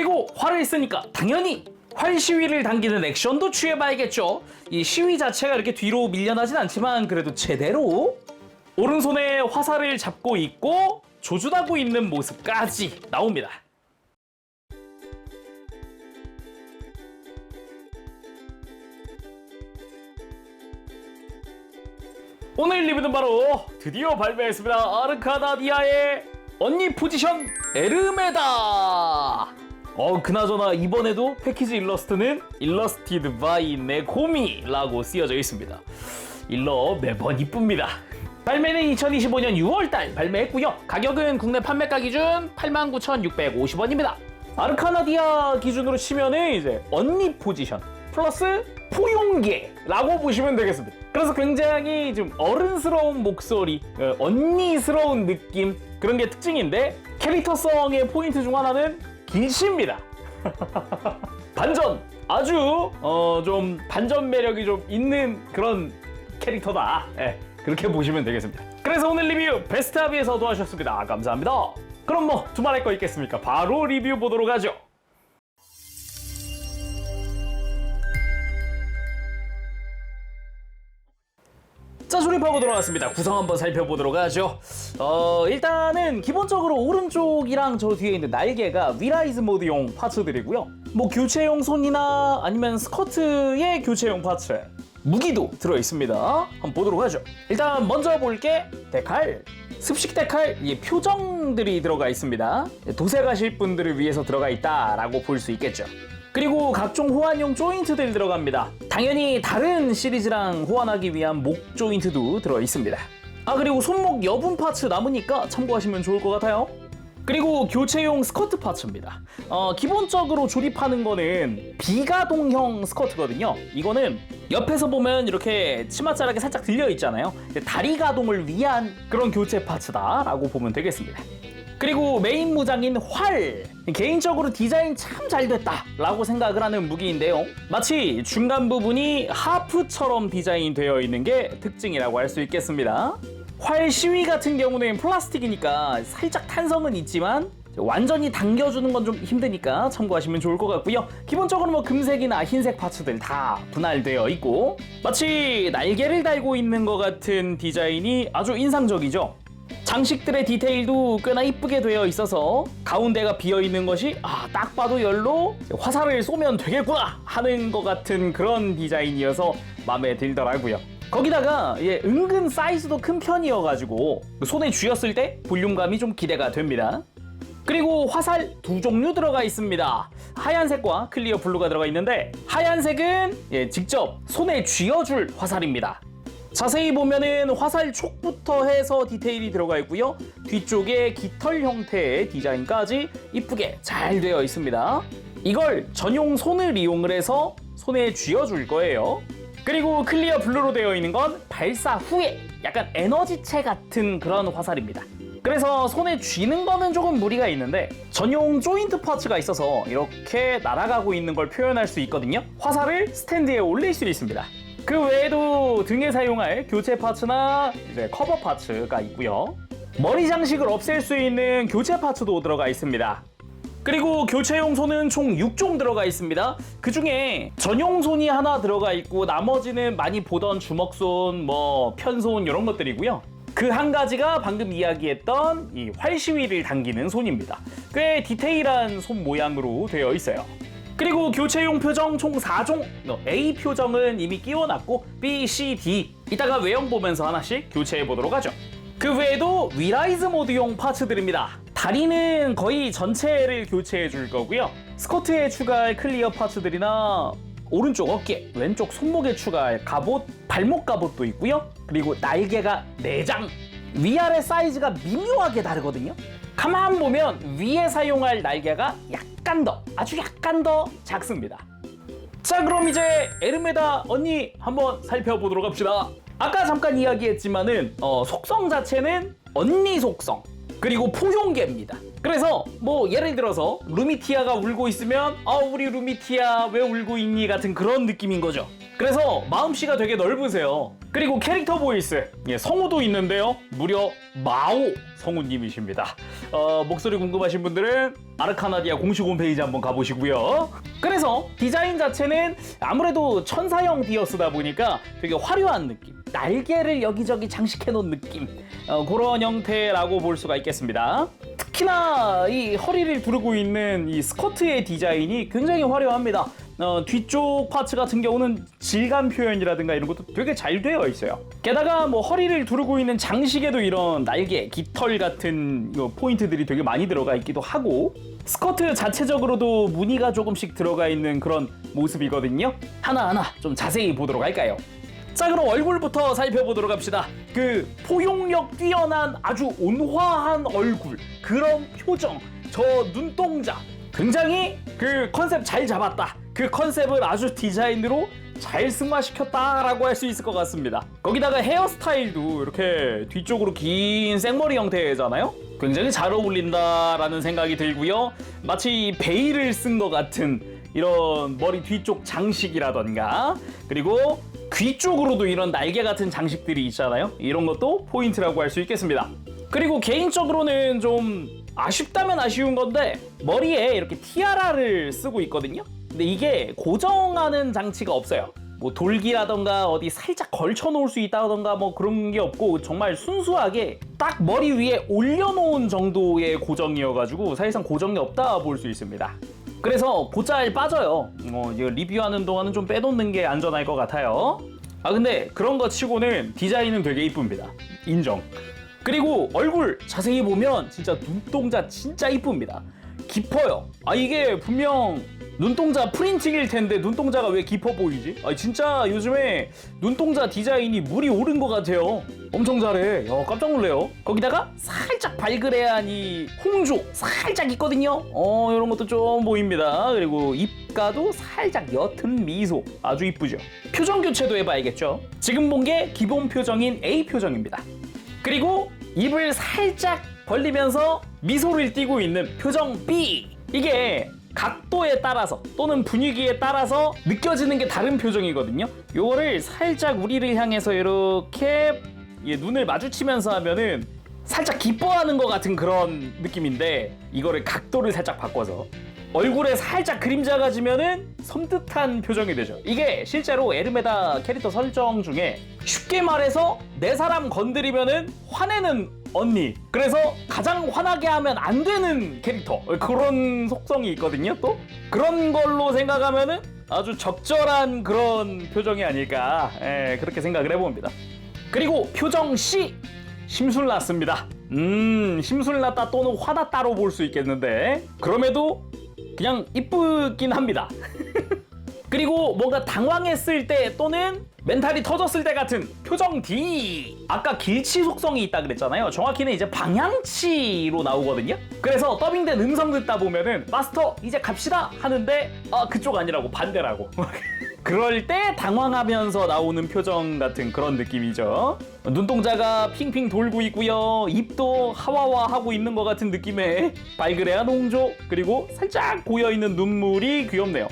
그리고 활을 쓰니까 당연히 활 시위를 당기는 액션도 취해봐야겠죠. 이 시위 자체가 이렇게 뒤로 밀려나진 않지만 그래도 제대로 오른손에 화살을 잡고 있고 조준하고 있는 모습까지 나옵니다. 오늘 리뷰는 바로 드디어 발매했습니다. 아르카나디아의 언니 포지션 에르메다. 그나저나 이번에도 패키지 일러스트는 일러스티드 바이 네고미라고 쓰여져 있습니다. 일러 매번 이쁩니다. 발매는 2025년 6월달 발매했고요. 가격은 국내 판매가 기준 89,650원입니다. 아르카나디아 기준으로 치면은 이제 언니 포지션 플러스 포용계라고 보시면 되겠습니다. 그래서 굉장히 좀 어른스러운 목소리, 언니스러운 느낌 그런 게 특징인데 캐릭터성의 포인트 중 하나는 길십니다. 반전! 아주 좀 반전 매력이 좀 있는 그런 캐릭터다. 그렇게 보시면 되겠습니다. 그래서 오늘 리뷰 베스트합의에서 도와주셨습니다. 감사합니다. 그럼 뭐 두말할 거 있겠습니까? 바로 리뷰 보도록 하죠. 자, 조립하고 들어갔습니다. 구성 한번 살펴보도록 하죠. 일단은 기본적으로 오른쪽이랑 저 뒤에 있는 날개가 위라이즈 모드용 파츠들이고요. 뭐 교체용 손이나 아니면 스커트의 교체용 파츠, 무기도 들어있습니다. 한번 보도록 하죠. 일단 먼저 볼게 데칼. 습식 데칼, 표정들이 들어가 있습니다. 도세 가실 분들을 위해서 들어가 있다라고 볼 수 있겠죠. 그리고 각종 호환용 조인트들 들어갑니다. 당연히 다른 시리즈랑 호환하기 위한 목 조인트도 들어있습니다. 그리고 손목 여분 파츠 남으니까 참고하시면 좋을 것 같아요. 그리고 교체용 스커트 파츠입니다. 기본적으로 조립하는 거는 비가동형 스커트거든요. 이거는 옆에서 보면 이렇게 치맛자락에 살짝 들려 있잖아요. 다리 가동을 위한 그런 교체 파츠다라고 보면 되겠습니다. 그리고 메인 무장인 활, 개인적으로 디자인 참 잘 됐다 라고 생각을 하는 무기인데요. 마치 중간 부분이 하프처럼 디자인되어 있는 게 특징이라고 할 수 있겠습니다. 활 시위 같은 경우는 플라스틱이니까 살짝 탄성은 있지만 완전히 당겨주는 건 좀 힘드니까 참고하시면 좋을 것 같고요. 기본적으로 뭐 금색이나 흰색 파츠들 다 분할되어 있고 마치 날개를 달고 있는 것 같은 디자인이 아주 인상적이죠. 장식들의 디테일도 꽤나 이쁘게 되어 있어서 가운데가 비어있는 것이 딱 봐도 열로 화살을 쏘면 되겠구나 하는 것 같은 그런 디자인이어서 마음에 들더라고요. 거기다가 은근 사이즈도 큰 편이어가지고 손에 쥐었을 때 볼륨감이 좀 기대가 됩니다. 그리고 화살 두 종류 들어가 있습니다. 하얀색과 클리어 블루가 들어가 있는데 하얀색은 직접 손에 쥐어줄 화살입니다. 자세히 보면은 화살 촉부터 해서 디테일이 들어가 있고요. 뒤쪽에 깃털 형태의 디자인까지 이쁘게 잘 되어 있습니다. 이걸 전용 손을 이용을 해서 손에 쥐어줄 거예요. 그리고 클리어 블루로 되어 있는 건 발사 후에 약간 에너지체 같은 그런 화살입니다. 그래서 손에 쥐는 거는 조금 무리가 있는데 전용 조인트 파츠가 있어서 이렇게 날아가고 있는 걸 표현할 수 있거든요. 화살을 스탠드에 올릴 수 있습니다. 그 외에도 등에 사용할 교체 파츠나 커버 파츠가 있고요. 머리 장식을 없앨 수 있는 교체 파츠도 들어가 있습니다. 그리고 교체용 손은 총 6종 들어가 있습니다. 그 중에 전용 손이 하나 들어가 있고 나머지는 많이 보던 주먹손, 편손 이런 것들이고요. 그 한 가지가 방금 이야기했던 이 활시위를 당기는 손입니다. 꽤 디테일한 손 모양으로 되어 있어요. 그리고 교체용 표정 총 4종, A 표정은 이미 끼워놨고 B, C, D 이따가 외형 보면서 하나씩 교체해 보도록 하죠. 그 외에도 위라이즈 모드용 파츠들입니다. 다리는 거의 전체를 교체해 줄 거고요. 스커트에 추가할 클리어 파츠들이나 오른쪽 어깨, 왼쪽 손목에 추가할 갑옷, 발목 갑옷도 있고요. 그리고 날개가 4장, 위아래 사이즈가 미묘하게 다르거든요. 가만 보면 위에 사용할 날개가 아주 약간 더 작습니다. 자, 그럼 이제 에르메다 언니 한번 살펴보도록 합시다. 아까 잠깐 이야기했지만은 속성 자체는 언니 속성 그리고 포용계입니다. 그래서 뭐 예를 들어서 루미티아가 울고 있으면 우리 루미티아 왜 울고 있니 같은 그런 느낌인 거죠. 그래서 마음씨가 되게 넓으세요. 그리고 캐릭터 보이스, 성우도 있는데요. 무려 마오 성우님이십니다. 목소리 궁금하신 분들은 아르카나디아 공식 홈페이지 한번 가보시고요. 그래서 디자인 자체는 아무래도 천사형 디어스다 보니까 되게 화려한 느낌, 날개를 여기저기 장식해 놓은 느낌, 그런 형태라고 볼 수가 있겠습니다. 특히나 이 허리를 두르고 있는 이 스커트의 디자인이 굉장히 화려합니다. 뒤쪽 파츠 같은 경우는 질감 표현이라든가 이런 것도 되게 잘 되어 있어요. 게다가 뭐 허리를 두르고 있는 장식에도 이런 날개, 깃털 같은 포인트들이 되게 많이 들어가 있기도 하고, 스커트 자체적으로도 무늬가 조금씩 들어가 있는 그런 모습이거든요. 하나하나 좀 자세히 보도록 할까요? 자, 그럼 얼굴부터 살펴보도록 합시다. 그 포용력 뛰어난 아주 온화한 얼굴, 그런 표정, 저 눈동자, 굉장히 그 컨셉 잘 잡았다. 그 컨셉을 아주 디자인으로 잘 승화시켰다라고 할 수 있을 것 같습니다. 거기다가 헤어스타일도 이렇게 뒤쪽으로 긴 생머리 형태잖아요. 굉장히 잘 어울린다라는 생각이 들고요. 마치 베일을 쓴 것 같은 이런 머리 뒤쪽 장식이라던가, 그리고 귀 쪽으로도 이런 날개 같은 장식들이 있잖아요. 이런 것도 포인트라고 할 수 있겠습니다. 그리고 개인적으로는 좀 아쉽다면 아쉬운 건데, 머리에 이렇게 티아라를 쓰고 있거든요. 근데 이게 고정하는 장치가 없어요. 뭐 돌기라던가 어디 살짝 걸쳐 놓을 수 있다던가 뭐 그런 게 없고, 정말 순수하게 딱 머리 위에 올려놓은 정도의 고정이어가지고 사실상 고정이 없다 볼 수 있습니다. 그래서 보잘 빠져요. 이거 리뷰하는 동안은 좀 빼놓는 게 안전할 것 같아요. 근데 그런 거 치고는 디자인은 되게 이쁩니다. 인정. 그리고 얼굴 자세히 보면 진짜 눈동자 진짜 이쁩니다. 깊어요. 이게 분명 눈동자 프린팅일 텐데 눈동자가 왜 깊어 보이지? 진짜 요즘에 눈동자 디자인이 물이 오른 것 같아요. 엄청 잘해. 깜짝 놀래요. 거기다가 살짝 발그레한 이 홍조 살짝 있거든요. 이런 것도 좀 보입니다. 그리고 입가도 살짝 옅은 미소, 아주 이쁘죠. 표정 교체도 해봐야겠죠. 지금 본 게 기본 표정인 A 표정입니다. 그리고 입을 살짝 벌리면서 미소를 띠고 있는 표정 B. 이게 각도에 따라서 또는 분위기에 따라서 느껴지는 게 다른 표정이거든요. 요거를 살짝 우리를 향해서 이렇게 눈을 마주치면서 하면은 살짝 기뻐하는 것 같은 그런 느낌인데, 이거를 각도를 살짝 바꿔서 얼굴에 살짝 그림자가 지면은 섬뜩한 표정이 되죠. 이게 실제로 에르메다 캐릭터 설정 중에 쉽게 말해서 내 사람 건드리면은 화내는 언니, 그래서 가장 화나게 하면 안 되는 캐릭터, 그런 속성이 있거든요. 또 그런 걸로 생각하면은 아주 적절한 그런 표정이 아닐까, 그렇게 생각을 해봅니다. 그리고 표정 C, 심술났습니다. 심술났다 또는 화났다로 볼 수 있겠는데, 그럼에도 그냥 이쁘긴 합니다. 그리고 뭔가 당황했을 때 또는 멘탈이 터졌을 때 같은 표정 D. 아까 길치 속성이 있다 그랬잖아요. 정확히는 이제 방향치로 나오거든요. 그래서 더빙된 음성 듣다 보면은 마스터 이제 갑시다 하는데 그쪽 아니라고, 반대라고. 그럴 때 당황하면서 나오는 표정 같은 그런 느낌이죠. 눈동자가 핑핑 돌고 있고요. 입도 하와와하고 있는 것 같은 느낌의 발그레한 홍조, 그리고 살짝 고여있는 눈물이 귀엽네요.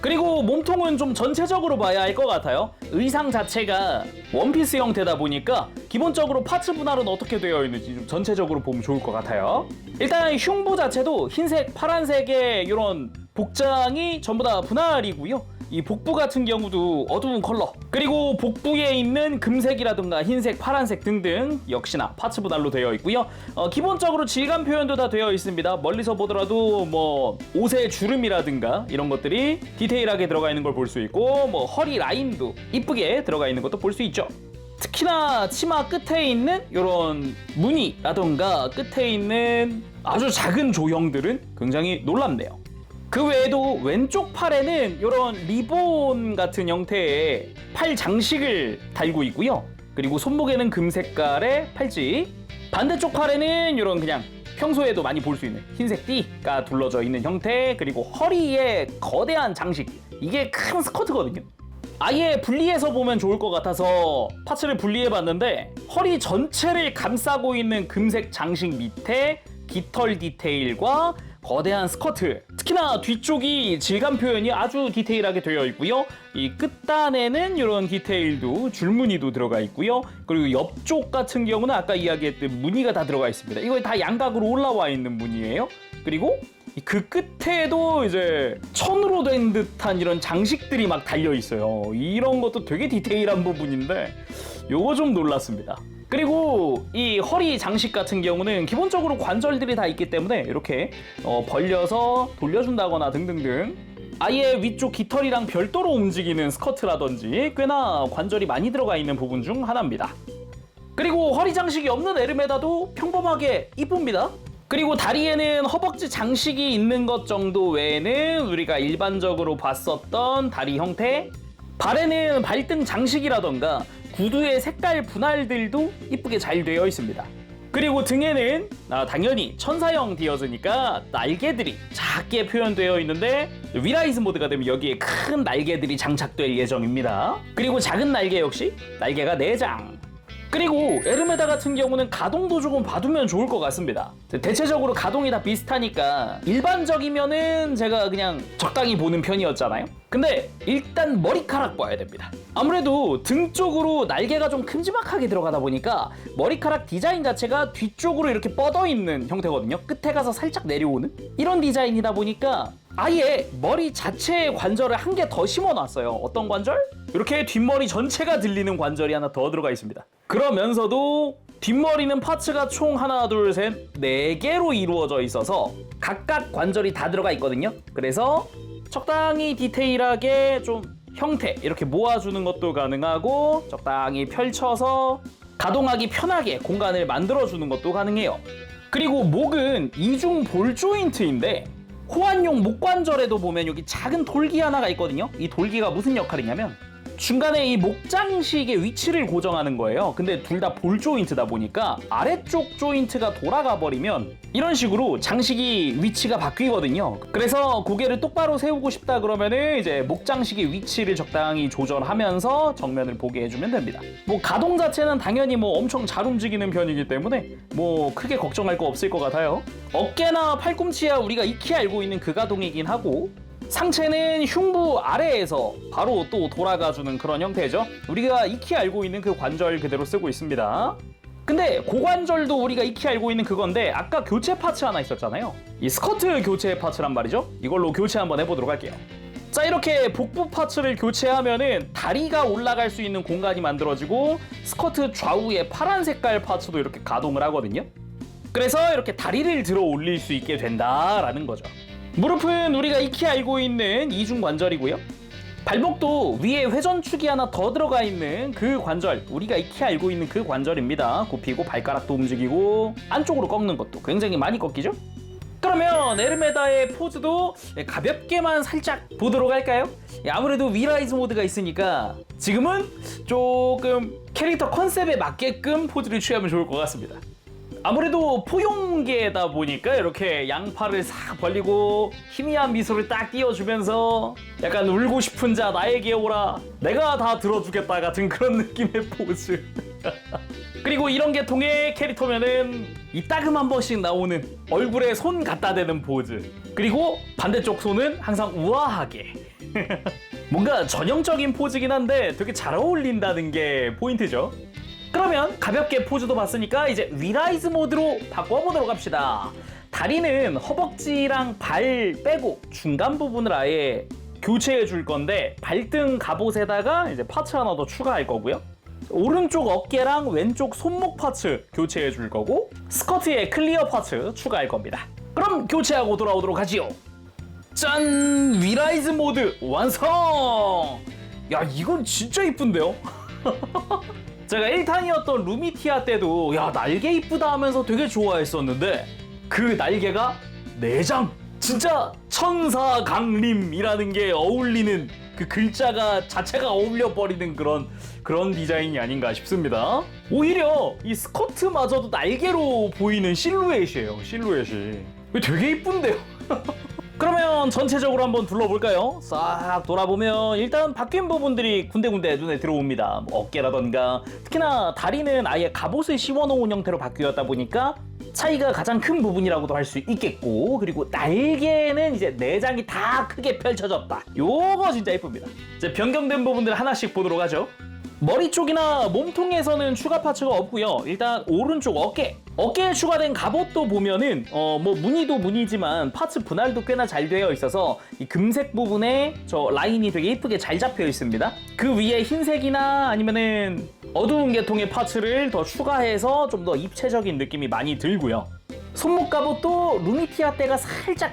그리고 몸통은 좀 전체적으로 봐야 할 것 같아요. 의상 자체가 원피스 형태다 보니까 기본적으로 파츠 분할은 어떻게 되어 있는지 좀 전체적으로 보면 좋을 것 같아요. 일단 흉부 자체도 흰색, 파란색의 이런 복장이 전부 다 분할이고요. 이 복부 같은 경우도 어두운 컬러, 그리고 복부에 있는 금색이라든가 흰색, 파란색 등등 역시나 파츠 분할로 되어 있고요. 기본적으로 질감 표현도 다 되어 있습니다. 멀리서 보더라도 뭐 옷의 주름이라든가 이런 것들이 디테일하게 들어가 있는 걸 볼 수 있고, 뭐 허리 라인도 이쁘게 들어가 있는 것도 볼 수 있죠. 특히나 치마 끝에 있는 이런 무늬라던가 끝에 있는 아주 작은 조형들은 굉장히 놀랍네요. 그 외에도 왼쪽 팔에는 이런 리본 같은 형태의 팔 장식을 달고 있고요. 그리고 손목에는 금색깔의 팔찌, 반대쪽 팔에는 이런 그냥 평소에도 많이 볼 수 있는 흰색 띠가 둘러져 있는 형태, 그리고 허리에 거대한 장식, 이게 큰 스커트거든요. 아예 분리해서 보면 좋을 것 같아서 파츠를 분리해 봤는데, 허리 전체를 감싸고 있는 금색 장식 밑에 깃털 디테일과 거대한 스커트, 특히나 뒤쪽이 질감 표현이 아주 디테일하게 되어 있고요. 이 끝단에는 이런 디테일도 줄무늬도 들어가 있고요. 그리고 옆쪽 같은 경우는 아까 이야기했던 무늬가 다 들어가 있습니다. 이거 다 양각으로 올라와 있는 무늬예요. 그리고 그 끝에도 이제 천으로 된 듯한 이런 장식들이 막 달려 있어요. 이런 것도 되게 디테일한 부분인데 요거 좀 놀랐습니다. 그리고 이 허리 장식 같은 경우는 기본적으로 관절들이 다 있기 때문에 이렇게 벌려서 돌려준다거나 등등등 아예 위쪽 깃털이랑 별도로 움직이는 스커트라든지 꽤나 관절이 많이 들어가 있는 부분 중 하나입니다. 그리고 허리 장식이 없는 에르메다도 평범하게 이쁩니다. 그리고 다리에는 허벅지 장식이 있는 것 정도 외에는 우리가 일반적으로 봤었던 다리 형태, 발에는 발등 장식이라던가 구두의 색깔 분할들도 이쁘게 잘 되어 있습니다. 그리고 등에는 당연히 천사형 디어즈니까 날개들이 작게 표현되어 있는데 위라이즈 모드가 되면 여기에 큰 날개들이 장착될 예정입니다. 그리고 작은 날개 역시 날개가 4장. 그리고 에르메다 같은 경우는 가동도 조금 봐두면 좋을 것 같습니다. 대체적으로 가동이 다 비슷하니까 일반적이면은 제가 그냥 적당히 보는 편이었잖아요. 근데 일단 머리카락 봐야 됩니다. 아무래도 등 쪽으로 날개가 좀 큼지막하게 들어가다 보니까 머리카락 디자인 자체가 뒤쪽으로 이렇게 뻗어 있는 형태거든요. 끝에 가서 살짝 내려오는 이런 디자인이다 보니까 아예 머리 자체의 관절을 한 개 더 심어놨어요. 어떤 관절? 이렇게 뒷머리 전체가 들리는 관절이 하나 더 들어가 있습니다. 그러면서도 뒷머리는 파츠가 총 하나, 둘, 셋, 4개로 이루어져 있어서 각각 관절이 다 들어가 있거든요. 그래서 적당히 디테일하게 좀 형태 이렇게 모아주는 것도 가능하고 적당히 펼쳐서 가동하기 편하게 공간을 만들어주는 것도 가능해요. 그리고 목은 이중 볼 조인트인데 호환용 목관절에도 보면 여기 작은 돌기 하나가 있거든요. 이 돌기가 무슨 역할이냐면 중간에 이 목장식의 위치를 고정하는 거예요. 근데 둘 다 볼 조인트다 보니까 아래쪽 조인트가 돌아가 버리면 이런 식으로 장식이 위치가 바뀌거든요. 그래서 고개를 똑바로 세우고 싶다 그러면은 이제 목장식의 위치를 적당히 조절하면서 정면을 보게 해주면 됩니다. 뭐 가동 자체는 당연히 뭐 엄청 잘 움직이는 편이기 때문에 뭐 크게 걱정할 거 없을 것 같아요. 어깨나 팔꿈치야 우리가 익히 알고 있는 그 가동이긴 하고 상체는 흉부 아래에서 바로 또 돌아가주는 그런 형태죠. 우리가 익히 알고 있는 그 관절 그대로 쓰고 있습니다. 근데 고관절도 우리가 익히 알고 있는 그건데 아까 교체 파츠 하나 있었잖아요. 이 스커트 교체 파츠란 말이죠. 이걸로 교체 한번 해보도록 할게요. 자, 이렇게 복부 파츠를 교체하면은 다리가 올라갈 수 있는 공간이 만들어지고 스커트 좌우에 파란 색깔 파츠도 이렇게 가동을 하거든요. 그래서 이렇게 다리를 들어 올릴 수 있게 된다라는 거죠. 무릎은 우리가 익히 알고 있는 이중 관절이고요. 발목도 위에 회전축이 하나 더 들어가 있는 그 관절, 우리가 익히 알고 있는 그 관절입니다. 굽히고 발가락도 움직이고 안쪽으로 꺾는 것도 굉장히 많이 꺾이죠. 그러면 에르메다의 포즈도 가볍게만 살짝 보도록 할까요? 아무래도 위라이즈 모드가 있으니까 지금은 조금 캐릭터 컨셉에 맞게끔 포즈를 취하면 좋을 것 같습니다. 아무래도 포용계다 보니까 이렇게 양팔을 싹 벌리고 희미한 미소를 딱 띄워주면서 약간 울고 싶은 자 나에게 오라, 내가 다 들어주겠다 같은 그런 느낌의 포즈. 그리고 이런 계통의 캐릭터면은 이따금 한 번씩 나오는 얼굴에 손 갖다 대는 포즈, 그리고 반대쪽 손은 항상 우아하게. 뭔가 전형적인 포즈긴 한데 되게 잘 어울린다는 게 포인트죠. 그러면 가볍게 포즈도 봤으니까 이제 위라이즈 모드로 바꿔보도록 합시다. 다리는 허벅지랑 발 빼고 중간 부분을 아예 교체해 줄 건데 발등 갑옷에다가 이제 파츠 하나 더 추가할 거고요. 오른쪽 어깨랑 왼쪽 손목 파츠 교체해 줄 거고 스커트에 클리어 파츠 추가할 겁니다. 그럼 교체하고 돌아오도록 하지요. 짠! 위라이즈 모드 완성! 야, 이건 진짜 이쁜데요? 제가 1탄이었던 루미티아 때도 야, 날개 이쁘다 하면서 되게 좋아했었는데 그 날개가 4장! 진짜 천사 강림이라는 게 어울리는 그 글자가 자체가 어울려버리는 그런 디자인이 아닌가 싶습니다. 오히려 이 스커트마저도 날개로 보이는 실루엣이에요. 실루엣이 되게 이쁜데요. 그러면 전체적으로 한번 둘러볼까요? 싹 돌아보면 일단 바뀐 부분들이 군데군데 눈에 들어옵니다. 뭐 어깨라던가 특히나 다리는 아예 갑옷을 씌워놓은 형태로 바뀌었다 보니까 차이가 가장 큰 부분이라고도 할 수 있겠고, 그리고 날개는 이제 내장이 다 크게 펼쳐졌다. 요거 진짜 예쁩니다. 이제 변경된 부분들 하나씩 보도록 하죠. 머리 쪽이나 몸통에서는 추가 파츠가 없고요. 일단 오른쪽 어깨에 추가된 갑옷도 보면은 뭐 무늬도 무늬지만 파츠 분할도 꽤나 잘 되어 있어서 이 금색 부분에 저 라인이 되게 예쁘게 잘 잡혀 있습니다. 그 위에 흰색이나 아니면은 어두운 계통의 파츠를 더 추가해서 좀 더 입체적인 느낌이 많이 들고요. 손목 갑옷도 루미티아 때가 살짝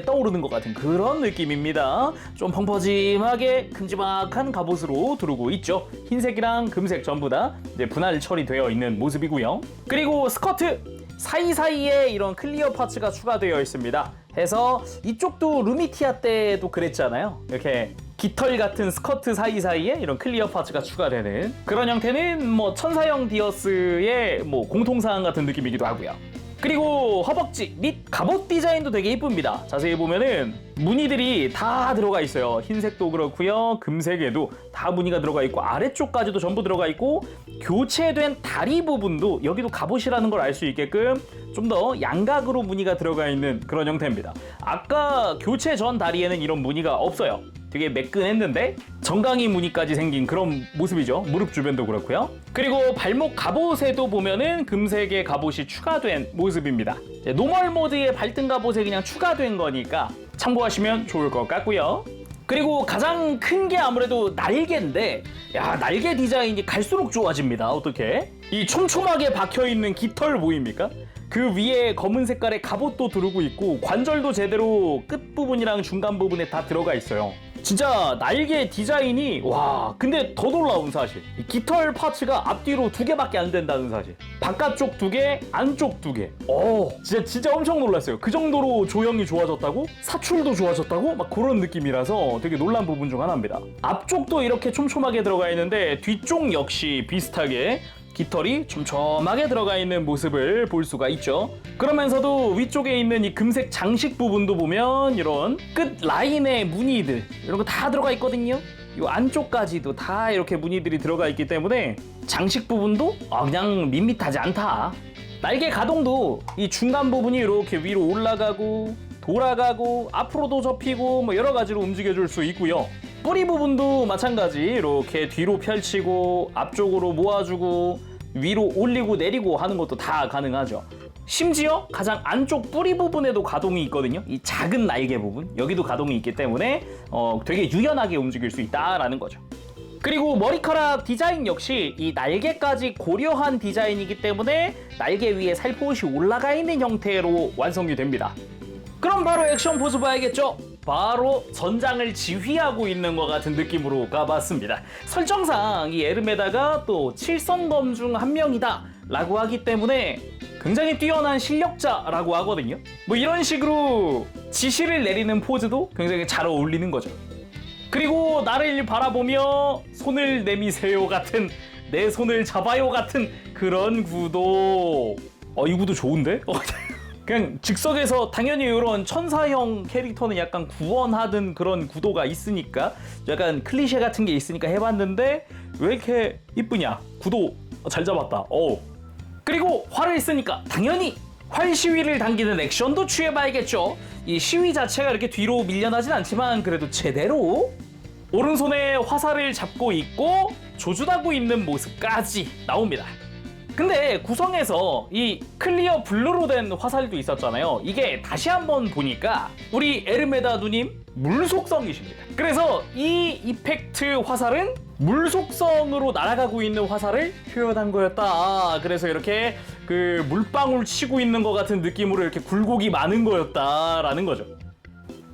떠오르는 것 같은 그런 느낌입니다. 좀 펑퍼짐하게 큼지막한 갑옷으로 두르고 있죠. 흰색이랑 금색 전부 다 이제 분할 처리되어 있는 모습이고요. 그리고 스커트 사이사이에 이런 클리어 파츠가 추가되어 있습니다. 해서 이쪽도 루미티아 때도 그랬잖아요. 이렇게 깃털 같은 스커트 사이사이에 이런 클리어 파츠가 추가되는 그런 형태는 뭐 천사형 디어스의 뭐 공통사항 같은 느낌이기도 하고요. 그리고 허벅지 및 갑옷 디자인도 되게 이쁩니다. 자세히 보면은 무늬들이 다 들어가 있어요. 흰색도 그렇고요. 금색에도 다 무늬가 들어가 있고 아래쪽까지도 전부 들어가 있고 교체된 다리 부분도 여기도 갑옷이라는 걸 알 수 있게끔 좀 더 양각으로 무늬가 들어가 있는 그런 형태입니다. 아까 교체 전 다리에는 이런 무늬가 없어요. 되게 매끈했는데 정강이 무늬까지 생긴 그런 모습이죠. 무릎 주변도 그렇고요. 그리고 발목 갑옷에도 보면은 금색의 갑옷이 추가된 모습입니다. 노멀 모드의 발등 갑옷에 그냥 추가된 거니까 참고하시면 좋을 것 같고요. 그리고 가장 큰 게 아무래도 날개인데, 야, 날개 디자인이 갈수록 좋아집니다. 어떻게? 이 촘촘하게 박혀있는 깃털 보입니까? 그 위에 검은 색깔의 갑옷도 두르고 있고 관절도 제대로 끝부분이랑 중간 부분에 다 들어가 있어요. 진짜 날개 디자인이 와, 근데 더 놀라운 사실, 이 깃털 파츠가 앞뒤로 2개밖에 안 된다는 사실. 바깥쪽 2개, 안쪽 2개. 진짜 엄청 놀랐어요. 그 정도로 조형이 좋아졌다고? 사출도 좋아졌다고? 막 그런 느낌이라서 되게 놀란 부분 중 하나입니다. 앞쪽도 이렇게 촘촘하게 들어가 있는데 뒤쪽 역시 비슷하게 깃털이 촘촘하게 들어가 있는 모습을 볼 수가 있죠. 그러면서도 위쪽에 있는 이 금색 장식 부분도 보면 이런 끝 라인의 무늬들 이런 거 다 들어가 있거든요. 이 안쪽까지도 다 이렇게 무늬들이 들어가 있기 때문에 장식 부분도 그냥 밋밋하지 않다. 날개 가동도 이 중간 부분이 이렇게 위로 올라가고 돌아가고 앞으로도 접히고 뭐 여러 가지로 움직여줄 수 있고요. 뿌리 부분도 마찬가지 이렇게 뒤로 펼치고 앞쪽으로 모아주고 위로 올리고 내리고 하는 것도 다 가능하죠. 심지어 가장 안쪽 뿌리 부분에도 가동이 있거든요. 이 작은 날개 부분 여기도 가동이 있기 때문에 되게 유연하게 움직일 수 있다라는 거죠. 그리고 머리카락 디자인 역시 이 날개까지 고려한 디자인이기 때문에 날개 위에 살포시 올라가 있는 형태로 완성이 됩니다. 그럼 바로 액션 포즈 봐야겠죠? 바로 전장을 지휘하고 있는 것 같은 느낌으로 가봤습니다. 설정상 이 에르메다가 또 7성검 중 한 명이다 라고 하기 때문에 굉장히 뛰어난 실력자라고 하거든요. 뭐 이런 식으로 지시를 내리는 포즈도 굉장히 잘 어울리는 거죠. 그리고 나를 바라보며 손을 내미세요 같은, 내 손을 잡아요 같은 그런 구도. 이 구도 좋은데? 그냥 즉석에서 당연히 이런 천사형 캐릭터는 약간 구원하던 그런 구도가 있으니까 약간 클리셰 같은 게 있으니까 해봤는데 왜 이렇게 이쁘냐? 구도 잘 잡았다. 그리고 활을 쓰니까 당연히 활 시위를 당기는 액션도 취해봐야겠죠. 이 시위 자체가 이렇게 뒤로 밀려나진 않지만 그래도 제대로 오른손에 화살을 잡고 있고 조준하고 있는 모습까지 나옵니다. 근데 구성에서 이 클리어 블루로 된 화살도 있었잖아요. 이게 다시 한번 보니까 우리 에르메다 누님 물 속성이십니다. 그래서 이 이펙트 화살은 물 속성으로 날아가고 있는 화살을 표현한 거였다. 그래서 이렇게 그 물방울 치고 있는 것 같은 느낌으로 이렇게 굴곡이 많은 거였다라는 거죠.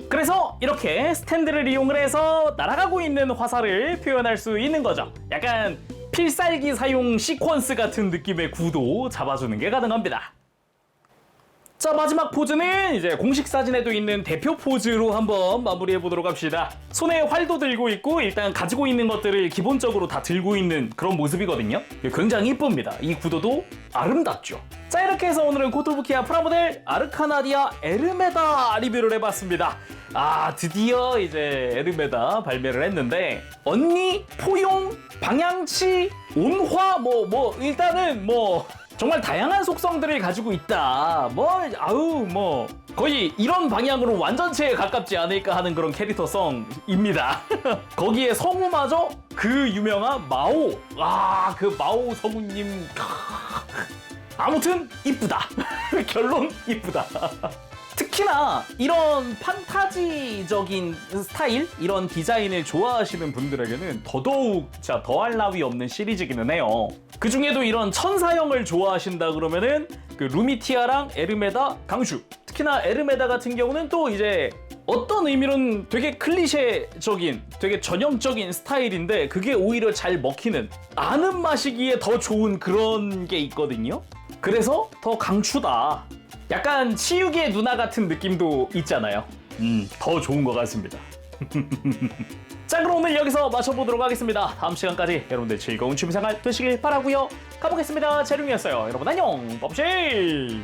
그래서 이렇게 스탠드를 이용을 해서 날아가고 있는 화살을 표현할 수 있는 거죠. 약간 필살기 사용 시퀀스 같은 느낌의 구도 잡아주는 게 가능합니다. 자, 마지막 포즈는 이제 공식 사진에도 있는 대표 포즈로 한번 마무리해 보도록 합시다. 손에 활도 들고 있고 일단 가지고 있는 것들을 기본적으로 다 들고 있는 그런 모습이거든요. 굉장히 이쁩니다. 이 구도도 아름답죠. 자, 이렇게 해서 오늘은 코토부키아 프라모델 아르카나디아 에르메다 리뷰를 해봤습니다. 드디어 이제 에르메다 발매를 했는데 언니, 포용, 방향치, 온화 일단은 정말 다양한 속성들을 가지고 있다. 뭐 거의 이런 방향으로 완전체에 가깝지 않을까 하는 그런 캐릭터성입니다. 거기에 성우마저 그 유명한 마오. 그 마오 성우님. 아무튼 이쁘다. 결론 이쁘다. 특히나 이런 판타지적인 스타일, 이런 디자인을 좋아하시는 분들에게는 더더욱 진짜 더할 나위 없는 시리즈기는 해요. 그 중에도 이런 천사형을 좋아하신다 그러면은 그 루미티아랑 에르메다 강추. 특히나 에르메다 같은 경우는 또 이제 어떤 의미로는 되게 클리셰적인, 되게 전형적인 스타일인데 그게 오히려 잘 먹히는, 아는 맛이기에 더 좋은 그런 게 있거든요. 그래서 더 강추다. 약간 치유기의 누나 같은 느낌도 있잖아요. 더 좋은 것 같습니다. 자, 그럼 오늘 여기서 마쳐보도록 하겠습니다. 다음 시간까지 여러분들 즐거운 취미생활 되시길 바라고요. 가보겠습니다. 재룡이었어요. 여러분 안녕. 법실.